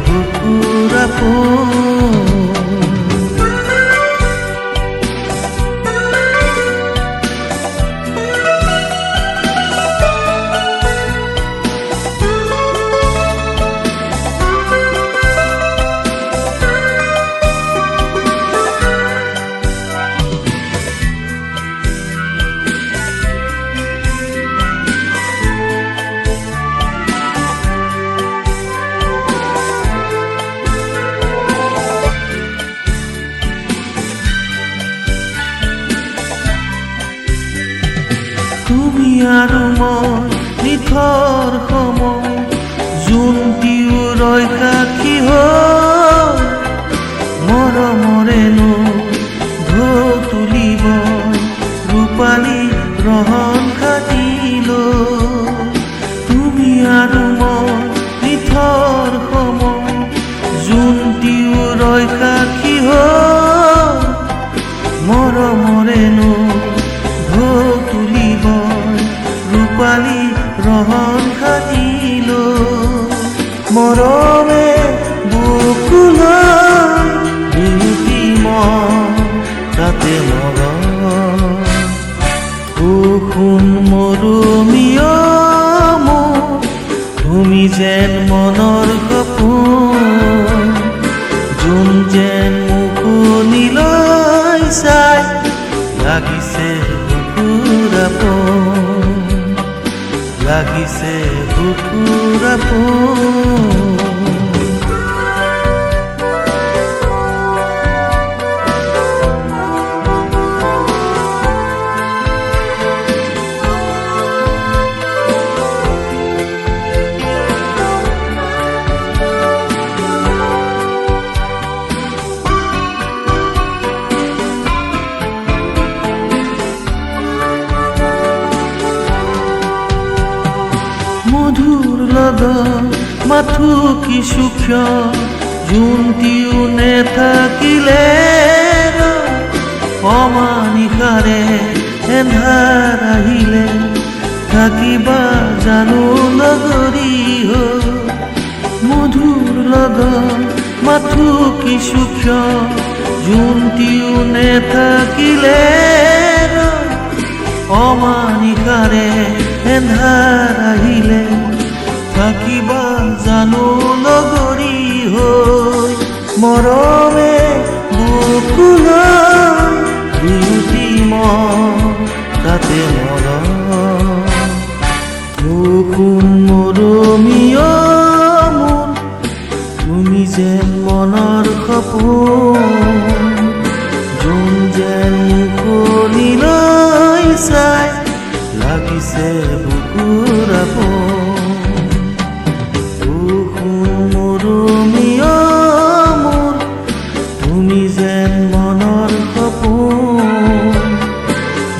বুকুৰ আপোন। তুমি আৰু মই নিথৰ সময় জোনটিও ৰৈ সাক্ষী হৈ মৰমৰেনো ঢৌ তুলিব ৰূপালী ৰহণ খাটিলৈ। তুমি আৰু মই নিথৰ সময় জোনটিও ৰৈ সাক্ষী হৈ মৰমৰেনো ঢৌ তুলিব ৰূপালী ৰহণ খাটিলৈ। মৰমে বুকুলৈ বিহুতি মন তাতে মৰম শুন মৰমীয় মোৰ তুমি যেন মনৰ সপোন যোন যেন মুখনিলৈ চাই লাগিছে বুকুৰ আপোন, লাগিছে বুকুৰ আপোন। মধুৰ লগত মাথো কি সূক্ষ্ম জোনটিও নেথাকিলে অমানিশাৰে এন্ধাৰ আহিলে থাকিবা জানো লগৰী হৈ। মধুৰ লগত মাথো কি সূক্ষ্ম জোনটিও নেথাকিলে অমানিশাৰে এন্ধাৰ আহিলে থাকিবা জানো লগৰী হৈ। মৰমে বুকুলৈ বিহুতি মন তাতে মৰম শুন মৰমীয় মোৰ তুমি যেন মনৰ সপোন যোন যেন মুখনিলৈ চাই লাগিছে বুকুৰ আপোন। মৰমীয় মোৰ তুমি যেন মনৰ সপোন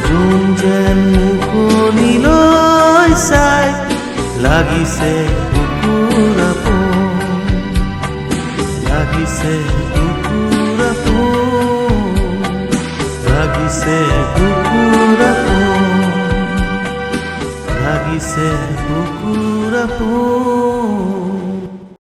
যোন যেন মুখনিলৈ চাই লাগিছে বুকুৰ আপোন, লাগিছে বুকুৰ আপোন, লাগিছে বুকুৰ আপোন, লাগিছে বুকুৰ আপোন।